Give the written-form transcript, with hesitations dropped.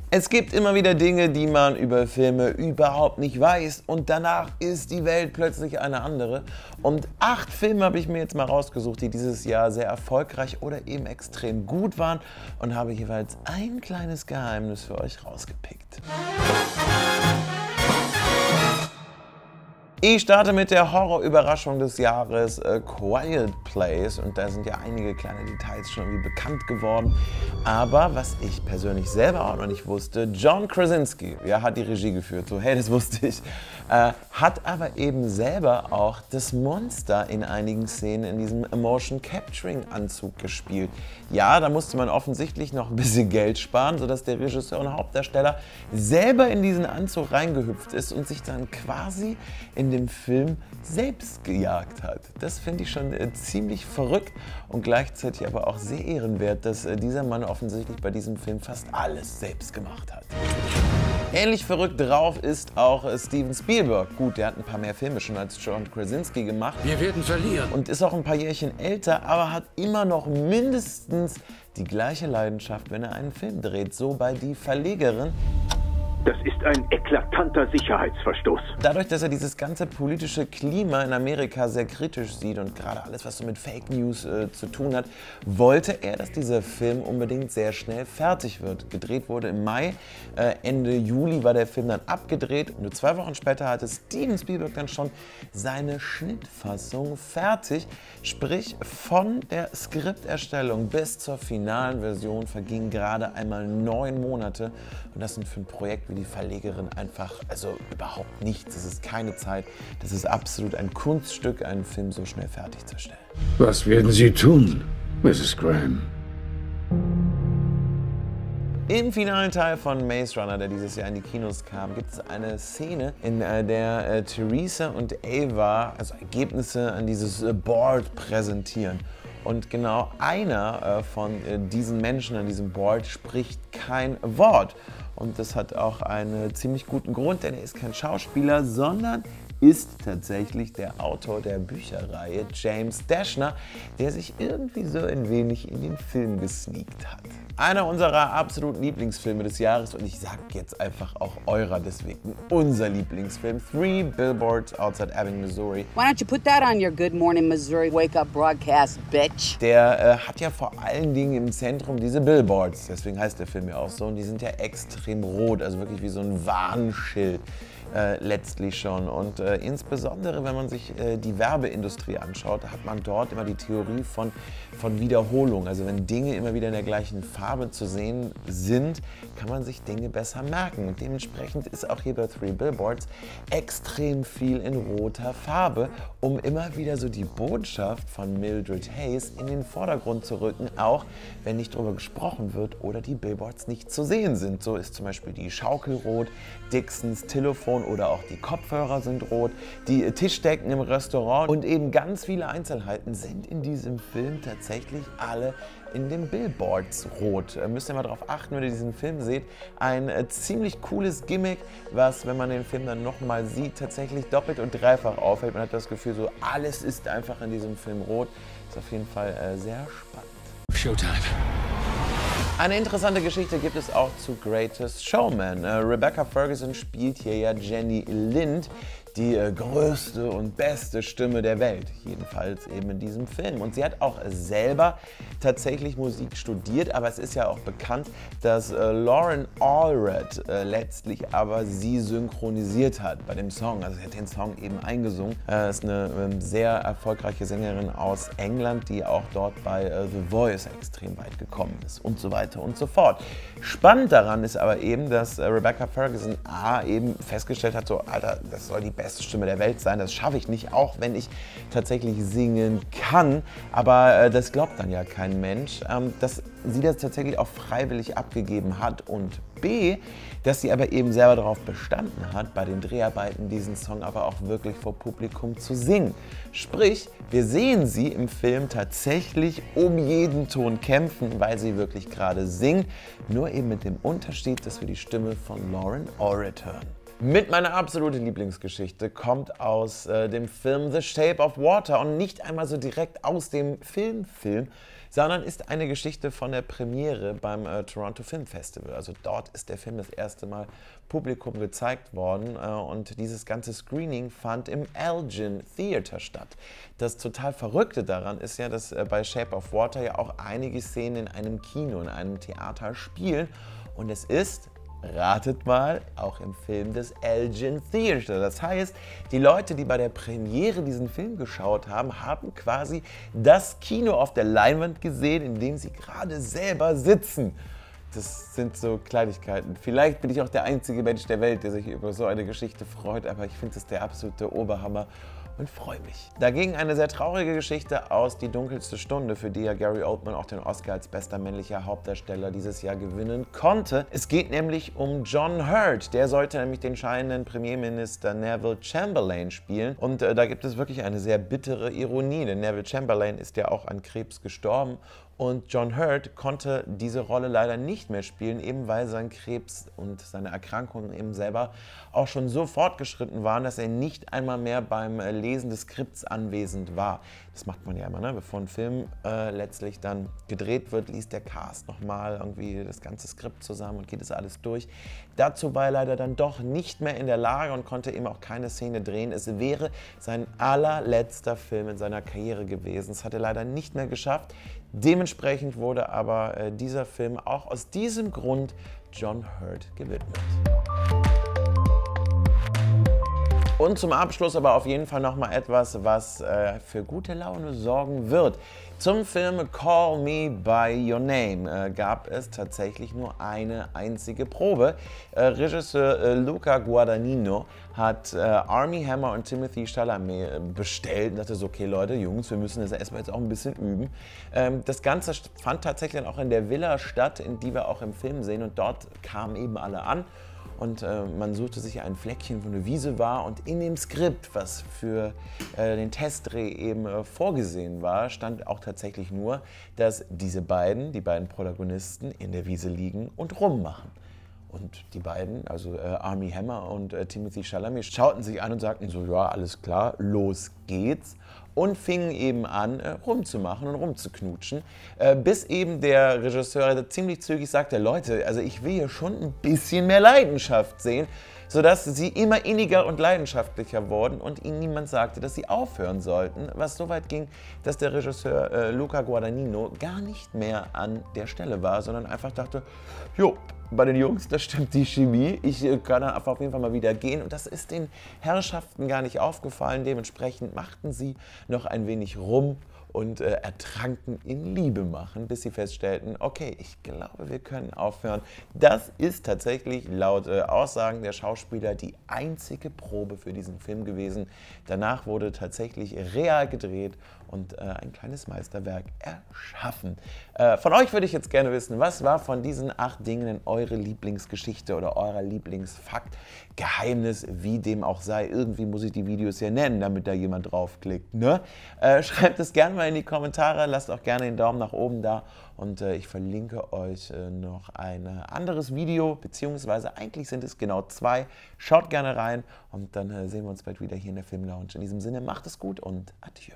Es gibt immer wieder Dinge, die man über Filme überhaupt nicht weiß und danach ist die Welt plötzlich eine andere. Und 8 Filme habe ich mir jetzt mal rausgesucht, die dieses Jahr sehr erfolgreich oder eben extrem gut waren und habe jeweils ein kleines Geheimnis für euch rausgepickt. Ich starte mit der Horror-Überraschung des Jahres Quiet Place und da sind ja einige kleine Details schon irgendwie bekannt geworden. Aber was ich persönlich selber auch noch nicht wusste, John Krasinski, hat die Regie geführt, so hey, das wusste ich, hat aber eben selber auch das Monster in einigen Szenen in diesem Motion Capturing Anzug gespielt. Ja, da musste man offensichtlich noch ein bisschen Geld sparen, sodass der Regisseur und Hauptdarsteller selber in diesen Anzug reingehüpft ist und sich dann quasi in dem Film selbst gejagt hat. Das finde ich schon ziemlich verrückt und gleichzeitig aber auch sehr ehrenwert, dass dieser Mann offensichtlich bei diesem Film fast alles selbst gemacht hat. Ähnlich verrückt drauf ist auch Steven Spielberg. Gut, der hat ein paar mehr Filme schon als John Krasinski gemacht. Wir werden verlieren. Und ist auch ein paar Jährchen älter, aber hat immer noch mindestens die gleiche Leidenschaft, wenn er einen Film dreht. So bei Die Verlegerin. Das ist ein eklatanter Sicherheitsverstoß. Dadurch, dass er dieses ganze politische Klima in Amerika sehr kritisch sieht und gerade alles, was so mit Fake News zu tun hat, wollte er, dass dieser Film unbedingt sehr schnell fertig wird. Gedreht wurde im Mai, Ende Juli war der Film dann abgedreht und nur 2 Wochen später hatte Steven Spielberg dann schon seine Schnittfassung fertig. Sprich, von der Skripterstellung bis zur finalen Version vergingen gerade einmal 9 Monate und das sind für ein Projekt wie Die Verlegerin einfach, also überhaupt nichts. Das ist keine Zeit. Das ist absolut ein Kunststück, einen Film so schnell fertigzustellen. Was werden Sie tun, Mrs. Graham? Im finalen Teil von Maze Runner, der dieses Jahr in die Kinos kam, gibt es eine Szene, in der Theresa und Ava also Ergebnisse an dieses Board präsentieren. Und genau einer von diesen Menschen an diesem Board spricht kein Wort. Und das hat auch einen ziemlich guten Grund, denn er ist kein Schauspieler, sondern ist tatsächlich der Autor der Bücherreihe James Dashner, der sich irgendwie so ein wenig in den Film gesneakt hat. Einer unserer absoluten Lieblingsfilme des Jahres und ich sag jetzt einfach auch eurer, deswegen unser Lieblingsfilm, 3 Billboards Outside Ebbing, Missouri. Why don't you put that on your Good Morning Missouri Wake Up Broadcast, bitch? Der hat ja vor allen Dingen im Zentrum diese Billboards, deswegen heißt der Film ja auch so und die sind ja extrem rot, also wirklich wie so ein Warnschild. Letztlich schon und insbesondere wenn man sich die Werbeindustrie anschaut, hat man dort immer die Theorie von Wiederholung. Also wenn Dinge immer wieder in der gleichen Farbe zu sehen sind, kann man sich Dinge besser merken und dementsprechend ist auch hier bei 3 Billboards extrem viel in roter Farbe, um immer wieder so die Botschaft von Mildred Hayes in den Vordergrund zu rücken, auch wenn nicht darüber gesprochen wird oder die Billboards nicht zu sehen sind. So ist zum Beispiel die Schaukel rot, Dixons Telefon oder auch die Kopfhörer sind rot, die Tischdecken im Restaurant und eben ganz viele Einzelheiten sind in diesem Film tatsächlich alle in den Billboards rot. Müsst ihr mal darauf achten, wenn ihr diesen Film seht. Ein ziemlich cooles Gimmick, was, wenn man den Film dann nochmal sieht, tatsächlich doppelt und dreifach auffällt. Man hat das Gefühl, so alles ist einfach in diesem Film rot. Ist auf jeden Fall sehr spannend. Showtime. Eine interessante Geschichte gibt es auch zu Greatest Showman. Rebecca Ferguson spielt hier ja Jenny Lind, die größte und beste Stimme der Welt, jedenfalls eben in diesem Film. Und sie hat auch selber tatsächlich Musik studiert, aber es ist ja auch bekannt, dass Lauren Allred letztlich aber sie synchronisiert hat bei dem Song. Also sie hat den Song eben eingesungen. Ist eine sehr erfolgreiche Sängerin aus England, die auch dort bei The Voice extrem weit gekommen ist und so weiter und so fort. Spannend daran ist aber eben, dass Rebecca Ferguson eben festgestellt hat, so Alter, das soll die beste Stimme der Welt sein, das schaffe ich nicht, auch wenn ich tatsächlich singen kann, aber das glaubt dann ja kein Mensch, dass sie das tatsächlich auch freiwillig abgegeben hat und B, dass sie aber eben selber darauf bestanden hat, bei den Dreharbeiten diesen Song aber auch wirklich vor Publikum zu singen. Sprich, wir sehen sie im Film tatsächlich um jeden Ton kämpfen, weil sie wirklich gerade singt, nur eben mit dem Unterschied, dass wir die Stimme von Lauren Allred hören. Mit meiner absoluten Lieblingsgeschichte kommt aus dem Film The Shape of Water und nicht einmal so direkt aus dem Film, sondern ist eine Geschichte von der Premiere beim Toronto Film Festival. Also dort ist der Film das erste Mal Publikum gezeigt worden und dieses ganze Screening fand im Elgin Theater statt. Das total Verrückte daran ist ja, dass bei Shape of Water ja auch einige Szenen in einem Kino, in einem Theater spielen und es ist, ratet mal, auch im Film des Elgin Theater. Das heißt, die Leute, die bei der Premiere diesen Film geschaut haben, haben quasi das Kino auf der Leinwand gesehen, in dem sie gerade selber sitzen. Das sind so Kleinigkeiten. Vielleicht bin ich auch der einzige Mensch der Welt, der sich über so eine Geschichte freut, aber ich finde es der absolute Oberhammer und freue mich. Dagegen eine sehr traurige Geschichte aus Die dunkelste Stunde, für die ja Gary Oldman auch den Oscar als bester männlicher Hauptdarsteller dieses Jahr gewinnen konnte. Es geht nämlich um John Hurt. Der sollte nämlich den scheidenden Premierminister Neville Chamberlain spielen. Und da gibt es wirklich eine sehr bittere Ironie, denn Neville Chamberlain ist ja auch an Krebs gestorben. Und John Hurt konnte diese Rolle leider nicht mehr spielen, eben weil sein Krebs und seine Erkrankungen eben selber auch schon so fortgeschritten waren, dass er nicht einmal mehr beim Lesen des Skripts anwesend war. Das macht man ja immer, ne? Bevor ein Film letztlich dann gedreht wird, liest der Cast nochmal irgendwie das ganze Skript zusammen und geht es alles durch. Dazu war er leider dann doch nicht mehr in der Lage und konnte eben auch keine Szene drehen. Es wäre sein allerletzter Film in seiner Karriere gewesen. Das hat er leider nicht mehr geschafft. Dementsprechend wurde aber dieser Film auch aus diesem Grund John Hurt gewidmet. Und zum Abschluss aber auf jeden Fall nochmal etwas, was für gute Laune sorgen wird. Zum Film Call Me By Your Name gab es tatsächlich nur eine einzige Probe. Regisseur Luca Guadagnino hat Armie Hammer und Timothée Chalamet bestellt und dachte so, okay Leute, Jungs, wir müssen das erstmal jetzt auch ein bisschen üben. Das Ganze fand tatsächlich auch in der Villa statt, in die wir auch im Film sehen, und dort kamen eben alle an. Und man suchte sich ein Fleckchen, wo eine Wiese war, und in dem Skript, was für den Testdreh eben vorgesehen war, stand auch tatsächlich nur, dass die beiden Protagonisten, in der Wiese liegen und rummachen. Und die beiden, also Armie Hammer und Timothée Chalamet, schauten sich an und sagten so, ja, alles klar, los geht's. Und fingen eben an, rumzumachen und rumzuknutschen, bis eben der Regisseur ziemlich zügig sagte, Leute, also ich will hier schon ein bisschen mehr Leidenschaft sehen, sodass sie immer inniger und leidenschaftlicher wurden und ihnen niemand sagte, dass sie aufhören sollten, was so weit ging, dass der Regisseur Luca Guadagnino gar nicht mehr an der Stelle war, sondern einfach dachte, jo, bei den Jungs, da stimmt die Chemie, ich kann dann auf jeden Fall mal wieder gehen, und das ist den Herrschaften gar nicht aufgefallen. Dementsprechend machten sie noch ein wenig rum und ertranken in Liebe machen, bis sie feststellten, okay, ich glaube, wir können aufhören. Das ist tatsächlich laut Aussagen der Schauspieler die einzige Probe für diesen Film gewesen. Danach wurde tatsächlich real gedreht und ein kleines Meisterwerk erschaffen. Von euch würde ich jetzt gerne wissen, was war von diesen 8 Dingen in eure Lieblingsgeschichte oder eurer Lieblingsfakt, Geheimnis, wie dem auch sei. Irgendwie muss ich die Videos ja nennen, damit da jemand draufklickt, ne? Schreibt es gerne mal in die Kommentare, lasst auch gerne den Daumen nach oben da, und ich verlinke euch noch ein anderes Video, beziehungsweise eigentlich sind es genau 2. Schaut gerne rein und dann sehen wir uns bald wieder hier in der Filmlounge. In diesem Sinne, macht es gut und adieu.